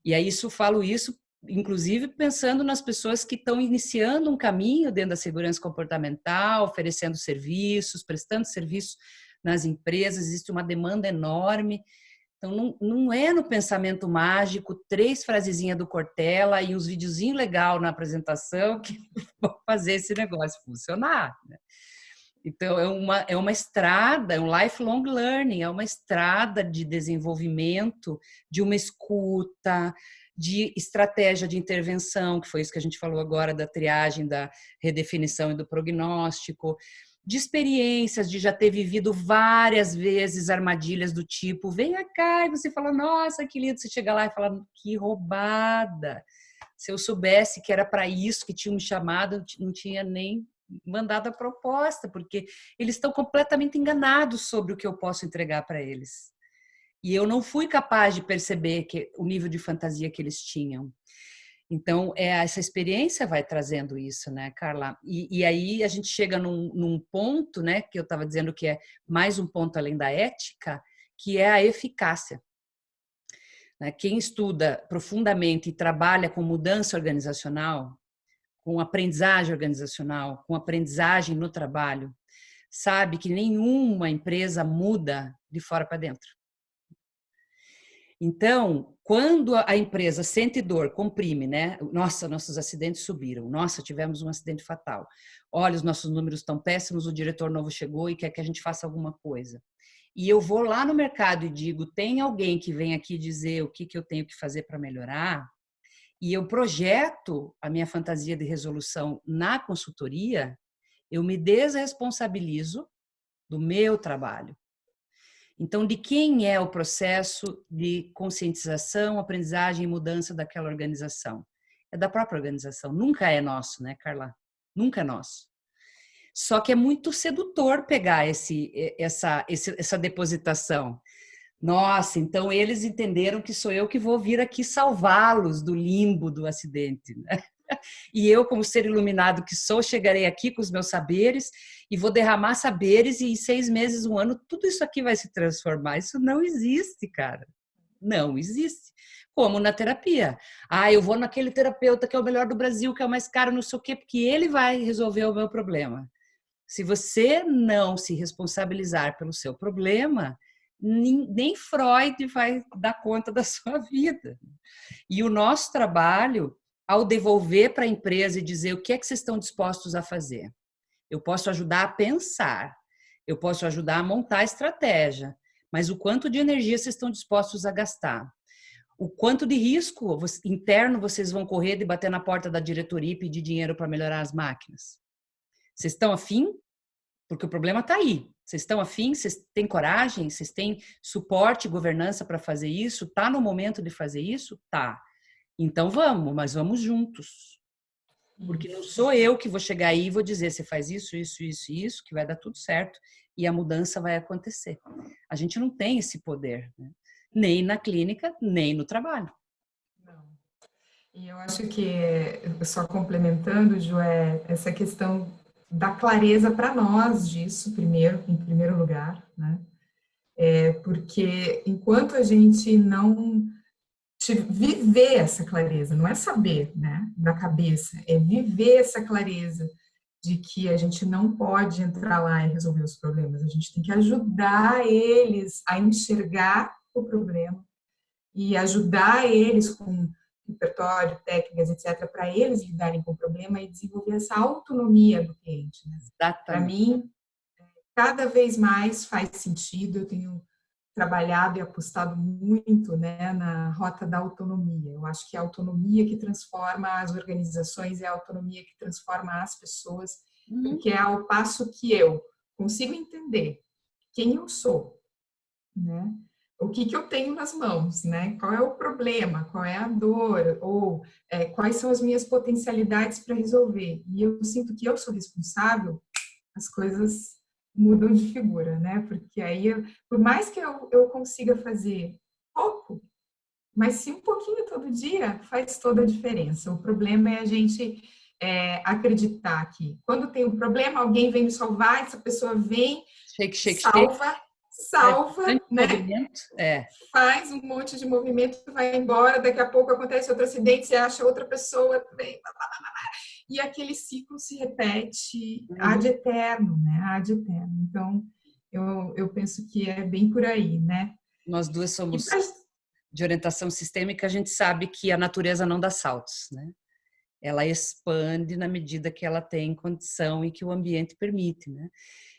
E aí falo isso, inclusive pensando nas pessoas que estão iniciando um caminho dentro da segurança comportamental, oferecendo serviços, prestando serviços nas empresas. Existe uma demanda enorme. Então, não é no pensamento mágico, 3 frasezinhas do Cortella e uns videozinhos legais na apresentação que vão fazer esse negócio funcionar. Né? Então, é uma estrada, é um lifelong learning, é uma estrada de desenvolvimento, de uma escuta, de estratégia de intervenção, que foi isso que a gente falou agora da triagem, da redefinição e do prognóstico, de experiências, de já ter vivido várias vezes armadilhas do tipo, venha cá, e você fala, nossa, que lindo, você chega lá e fala, que roubada. Se eu soubesse que era para isso que tinham me chamado, não tinha nem mandado a proposta, porque eles estão completamente enganados sobre o que eu posso entregar para eles. E eu não fui capaz de perceber o nível de fantasia que eles tinham. Então, essa experiência vai trazendo isso, né, Carla? E aí a gente chega num ponto, né, que eu estava dizendo que é mais um ponto além da ética, que é a eficácia. Quem estuda profundamente e trabalha com mudança organizacional, com aprendizagem organizacional, com aprendizagem no trabalho, sabe que nenhuma empresa muda de fora para dentro. Então, quando a empresa sente dor, comprime, né? Nossa, nossos acidentes subiram. Nossa, tivemos um acidente fatal. Olha, os nossos números estão péssimos, o diretor novo chegou e quer que a gente faça alguma coisa. E eu vou lá no mercado e digo, tem alguém que vem aqui dizer o que eu tenho que fazer para melhorar? E eu projeto a minha fantasia de resolução na consultoria, eu me desresponsabilizo do meu trabalho. Então, de quem é o processo de conscientização, aprendizagem e mudança daquela organização? É da própria organização. Nunca é nosso, né, Carla? Nunca é nosso. Só que é muito sedutor pegar essa depositação. Nossa, então eles entenderam que sou eu que vou vir aqui salvá-los do limbo do acidente, né? E eu, como ser iluminado que sou, chegarei aqui com os meus saberes e vou derramar saberes e em 6 meses, 1 ano, tudo isso aqui vai se transformar. Isso não existe, cara. Não existe. Como na terapia. Ah, eu vou naquele terapeuta que é o melhor do Brasil, que é o mais caro, não sei o quê, porque ele vai resolver o meu problema. Se você não se responsabilizar pelo seu problema, nem Freud vai dar conta da sua vida. E o nosso trabalho, ao devolver para a empresa e dizer o que é que vocês estão dispostos a fazer. Eu posso ajudar a pensar, eu posso ajudar a montar a estratégia, mas o quanto de energia vocês estão dispostos a gastar? O quanto de risco interno vocês vão correr de bater na porta da diretoria e pedir dinheiro para melhorar as máquinas? Vocês estão afim? Porque o problema está aí. Vocês estão afim? Vocês têm coragem? Vocês têm suporte e governança para fazer isso? Está no momento de fazer isso? Tá. Então vamos, mas vamos juntos. Porque não sou eu que vou chegar aí e vou dizer, você faz isso, isso, isso e isso, que vai dar tudo certo e a mudança vai acontecer. A gente não tem esse poder, né? Nem na clínica, nem no trabalho. Não. E eu acho que, só complementando, Ju, essa questão da clareza para nós disso, em primeiro lugar, né? Porque enquanto a gente não viver essa clareza, não é saber, né, da cabeça, é viver essa clareza de que a gente não pode entrar lá e resolver os problemas, a gente tem que ajudar eles a enxergar o problema e ajudar eles com repertório, técnicas, etc., para eles lidarem com o problema e desenvolver essa autonomia do cliente. Né? Para Exatamente. mim, cada vez mais faz sentido, eu tenho trabalhado e apostado muito, né, na rota da autonomia. Eu acho que é a autonomia que transforma as organizações, é a autonomia que transforma as pessoas, porque é ao passo que eu consigo entender quem eu sou, né? O que eu tenho nas mãos, né? Qual é o problema, qual é a dor, ou quais são as minhas potencialidades para resolver. E eu sinto que eu sou responsável, as coisas mudam de figura, né? Porque aí, por mais que eu consiga fazer pouco, mas se um pouquinho todo dia, faz toda a diferença. O problema é a gente acreditar que quando tem um problema, alguém vem me salvar, essa pessoa vem, Shake, shake, shake. salva, né? Movimento. Faz um monte de movimento, vai embora, daqui a pouco acontece outro acidente, você acha outra pessoa, vem, e aquele ciclo se repete ad eterno, né? Ad eterno. Então, eu penso que é bem por aí, né? Nós duas somos de orientação sistêmica, a gente sabe que a natureza não dá saltos, né? Ela expande na medida que ela tem condição e que o ambiente permite, né?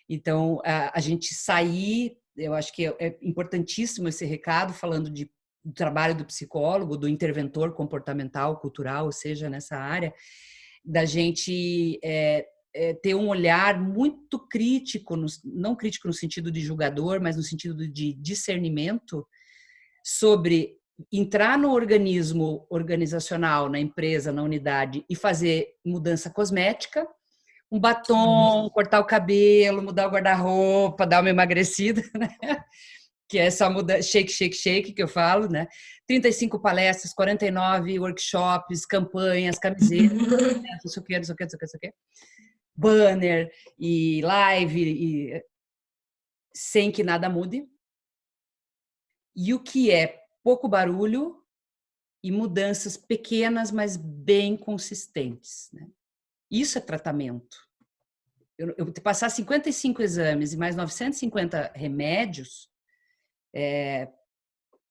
Então, a gente sair, eu acho que é importantíssimo esse recado, falando do trabalho do psicólogo, do interventor comportamental, cultural, ou seja, nessa área, da gente ter um olhar muito crítico, não crítico no sentido de julgador, mas no sentido de discernimento sobre entrar no organismo organizacional, na empresa, na unidade e fazer mudança cosmética, um batom, cortar o cabelo, mudar o guarda-roupa, dar uma emagrecida, né? Que é essa mudança, shake, shake, shake, que eu falo, né? 35 palestras, 49 workshops, campanhas, camisetas, não sei o que, não sei o que, não sei o que, não sei o que, banner e live, e sem que nada mude. E o que é pouco barulho e mudanças pequenas, mas bem consistentes, né? Isso é tratamento. Eu passar 55 exames e mais 950 remédios,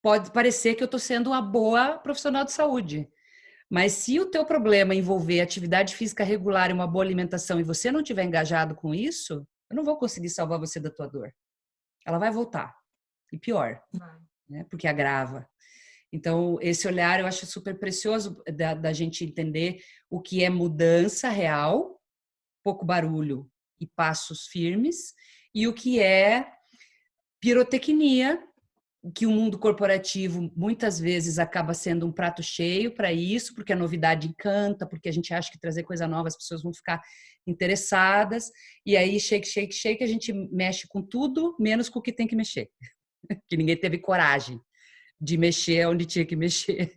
pode parecer que eu estou sendo uma boa profissional de saúde. Mas se o teu problema envolver atividade física regular e uma boa alimentação e você não estiver engajado com isso, eu não vou conseguir salvar você da tua dor. Ela vai voltar. E pior, né? Porque agrava. Então, esse olhar eu acho super precioso da gente entender o que é mudança real, pouco barulho e passos firmes, e o que é pirotecnia, que o mundo corporativo muitas vezes acaba sendo um prato cheio para isso, porque a novidade encanta, porque a gente acha que trazer coisa nova as pessoas vão ficar interessadas, e aí shake, shake, shake, a gente mexe com tudo, menos com o que tem que mexer, que ninguém teve coragem de mexer onde tinha que mexer.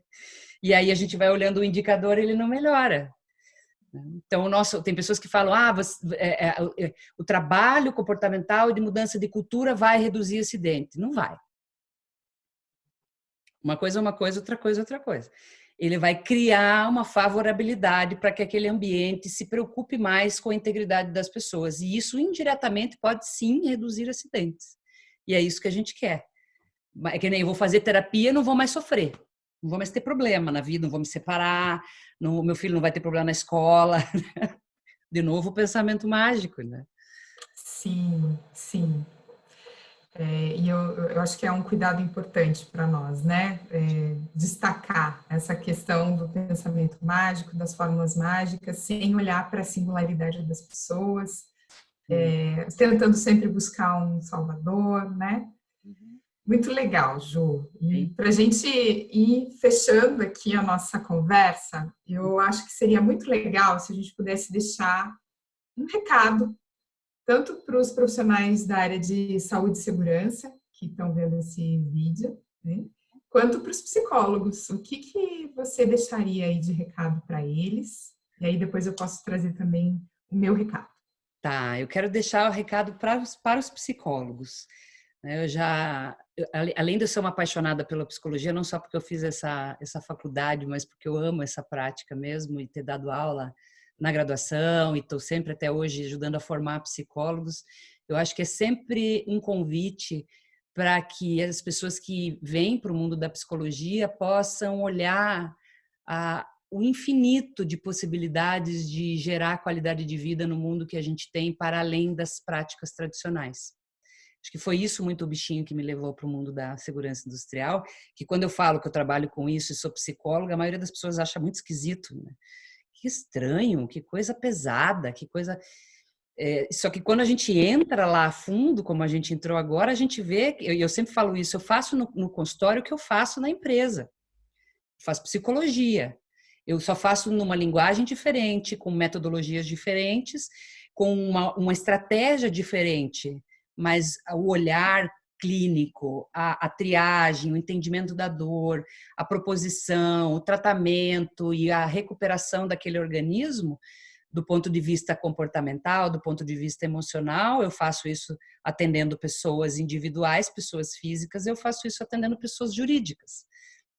E aí a gente vai olhando o indicador e ele não melhora. Então, tem pessoas que falam, o trabalho comportamental e de mudança de cultura vai reduzir acidente. Não vai. Uma coisa é uma coisa, outra coisa é outra coisa. Ele vai criar uma favorabilidade para que aquele ambiente se preocupe mais com a integridade das pessoas. E isso, indiretamente, pode sim reduzir acidentes. E é isso que a gente quer. É que nem eu vou fazer terapia, não vou mais sofrer. Não vou mais ter problema na vida, não vou me separar, meu filho não vai ter problema na escola. De novo, o pensamento mágico, né? Sim, sim. E eu acho que é um cuidado importante para nós, né? Destacar essa questão do pensamento mágico, das fórmulas mágicas, sem olhar para a singularidade das pessoas, tentando sempre buscar um salvador, né? Muito legal, Ju. E para a gente ir fechando aqui a nossa conversa, eu acho que seria muito legal se a gente pudesse deixar um recado tanto para os profissionais da área de saúde e segurança, que estão vendo esse vídeo, né, quanto para os psicólogos. O que você deixaria aí de recado para eles? E aí depois eu posso trazer também o meu recado. Tá, eu quero deixar o recado para os psicólogos. Além de eu ser uma apaixonada pela psicologia, não só porque eu fiz essa faculdade, mas porque eu amo essa prática mesmo e ter dado aula na graduação e estou sempre até hoje ajudando a formar psicólogos, eu acho que é sempre um convite para que as pessoas que vêm para o mundo da psicologia possam olhar o infinito de possibilidades de gerar qualidade de vida no mundo que a gente tem para além das práticas tradicionais. Acho que foi isso muito o bichinho que me levou para o mundo da segurança industrial, que quando eu falo que eu trabalho com isso e sou psicóloga, a maioria das pessoas acha muito esquisito, né? Que estranho, que coisa pesada, que coisa... só que quando a gente entra lá a fundo, como a gente entrou agora, a gente vê, eu sempre falo isso, eu faço no consultório o que eu faço na empresa. Eu faço psicologia. Eu só faço numa linguagem diferente, com metodologias diferentes, com uma estratégia diferente, mas o olhar clínico, a triagem, o entendimento da dor, a proposição, o tratamento e a recuperação daquele organismo, do ponto de vista comportamental, do ponto de vista emocional, eu faço isso atendendo pessoas individuais, pessoas físicas, eu faço isso atendendo pessoas jurídicas.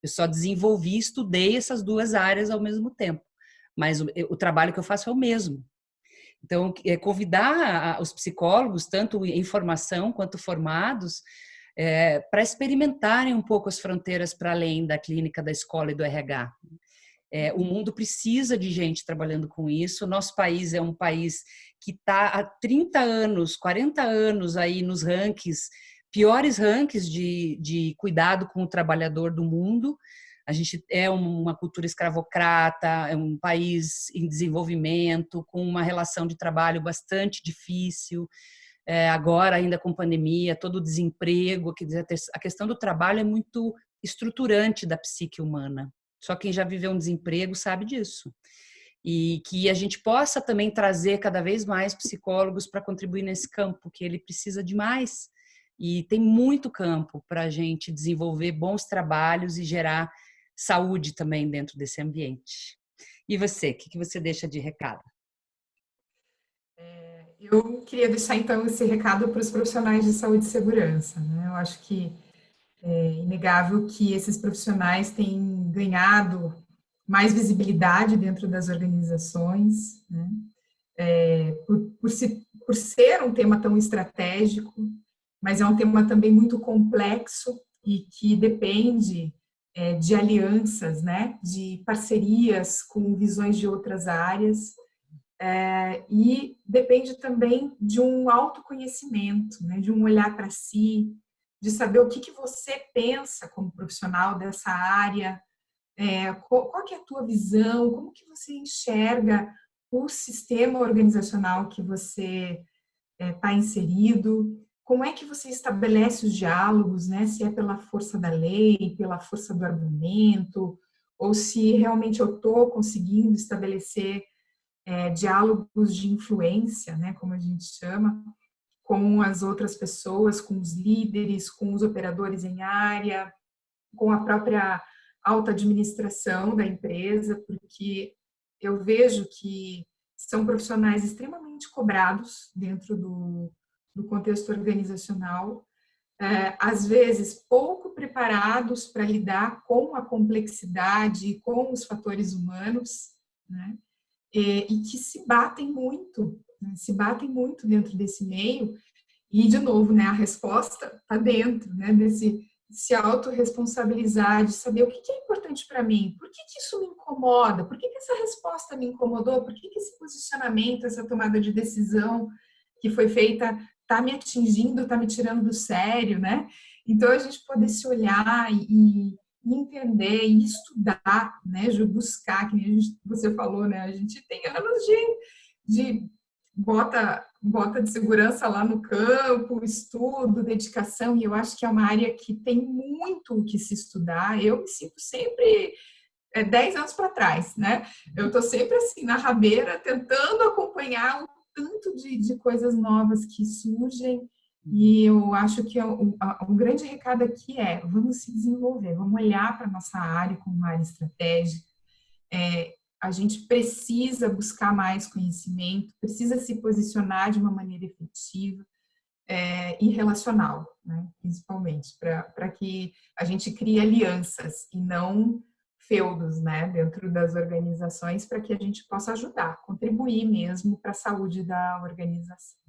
Eu só desenvolvi e estudei essas duas áreas ao mesmo tempo, mas o trabalho que eu faço é o mesmo. Então, convidar os psicólogos, tanto em formação quanto formados, para experimentarem um pouco as fronteiras para além da clínica, da escola e do RH. O mundo precisa de gente trabalhando com isso. Nosso país é um país que está há 30 anos, 40 anos aí nos rankings, piores rankings de cuidado com o trabalhador do mundo. A gente é uma cultura escravocrata, é um país em desenvolvimento, com uma relação de trabalho bastante difícil. Agora, ainda com pandemia, todo o desemprego, quer dizer, a questão do trabalho é muito estruturante da psique humana. Só quem já viveu um desemprego sabe disso. E que a gente possa também trazer cada vez mais psicólogos para contribuir nesse campo, que ele precisa de mais. E tem muito campo para a gente desenvolver bons trabalhos e gerar saúde também dentro desse ambiente. E você, o que você deixa de recado? Eu queria deixar, então, esse recado para os profissionais de saúde e segurança, né? Eu acho que é inegável que esses profissionais têm ganhado mais visibilidade dentro das organizações, né? Por ser um tema tão estratégico, mas é um tema também muito complexo e que depende de alianças, né, de parcerias com visões de outras áreas, e depende também de um autoconhecimento, né, de um olhar para si, de saber o que você pensa como profissional dessa área, qual que é a tua visão, como que você enxerga o sistema organizacional que você está inserido, como é que você estabelece os diálogos, né? Se é pela força da lei, pela força do argumento, ou se realmente eu estou conseguindo estabelecer diálogos de influência, né? Como a gente chama, com as outras pessoas, com os líderes, com os operadores em área, com a própria alta administração da empresa, porque eu vejo que são profissionais extremamente cobrados dentro do contexto organizacional, às vezes pouco preparados para lidar com a complexidade e com os fatores humanos, né? E que se batem muito dentro desse meio, e, de novo, né, a resposta está dentro, né, desse se autorresponsabilizar, de saber o que é importante para mim, por que isso me incomoda, por que essa resposta me incomodou, por que esse posicionamento, essa tomada de decisão que foi feita está me atingindo, está me tirando do sério, né? Então, a gente poder se olhar e entender e estudar, né, Ju, buscar, que nem você falou, né, a gente tem anos de bota de segurança lá no campo, estudo, dedicação, e eu acho que é uma área que tem muito o que se estudar. Eu me sinto sempre 10 anos para trás, né? Eu estou sempre assim, na rabeira, tentando acompanhar um tanto de coisas novas que surgem, e eu acho que um grande recado aqui vamos se desenvolver, vamos olhar para a nossa área como uma área estratégica. A gente precisa buscar mais conhecimento, precisa se posicionar de uma maneira efetiva e relacional, né? Principalmente, para que a gente crie alianças e não feudos, né, dentro das organizações, para que a gente possa ajudar, contribuir mesmo para a saúde da organização.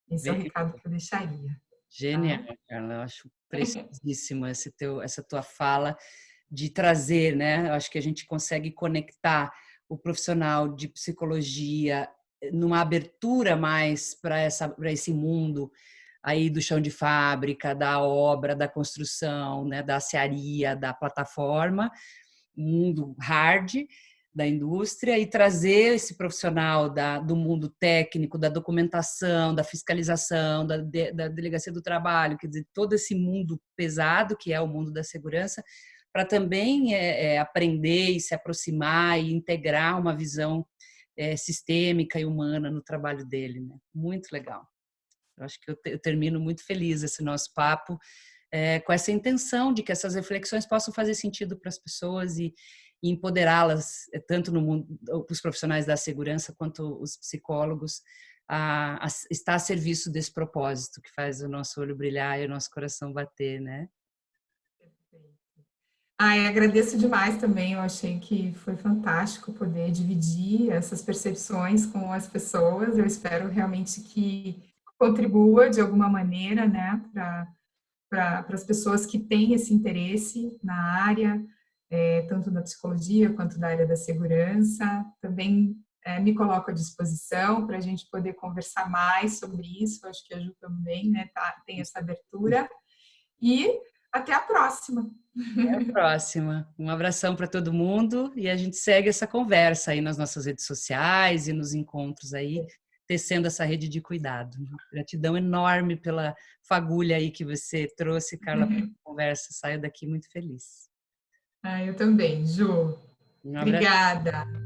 Esse é o Bem, recado que eu deixaria. genial, Tá? Carla. Eu acho preciosíssimo essa tua fala de trazer, né? Eu acho que a gente consegue conectar o profissional de psicologia numa abertura mais para esse mundo aí do chão de fábrica, da obra, da construção, né? Da aciaria, da plataforma, mundo hard da indústria, e trazer esse profissional do mundo técnico, da documentação, da fiscalização, da delegacia do trabalho, quer dizer, todo esse mundo pesado que é o mundo da segurança, para também aprender e se aproximar e integrar uma visão sistêmica e humana no trabalho dele, né? Muito legal. Eu acho que eu termino muito feliz esse nosso papo, com essa intenção de que essas reflexões possam fazer sentido para as pessoas e empoderá-las, tanto no mundo, os profissionais da segurança quanto os psicólogos, a estar a serviço desse propósito que faz o nosso olho brilhar e o nosso coração bater, né? Agradeço demais também, eu achei que foi fantástico poder dividir essas percepções com as pessoas, eu espero realmente que contribua de alguma maneira, né, para as pessoas que têm esse interesse na área, tanto da psicologia quanto da área da segurança. Também me coloco à disposição para a gente poder conversar mais sobre isso, acho que a Ju também, né, tem essa abertura, e até a próxima. Até a próxima. Um abração para todo mundo e a gente segue essa conversa aí nas nossas redes sociais e nos encontros aí, tecendo essa rede de cuidado. Gratidão enorme pela fagulha aí que você trouxe, Carla, para a conversa. Saio daqui muito feliz. Eu também, Ju. Um abraço. Obrigada.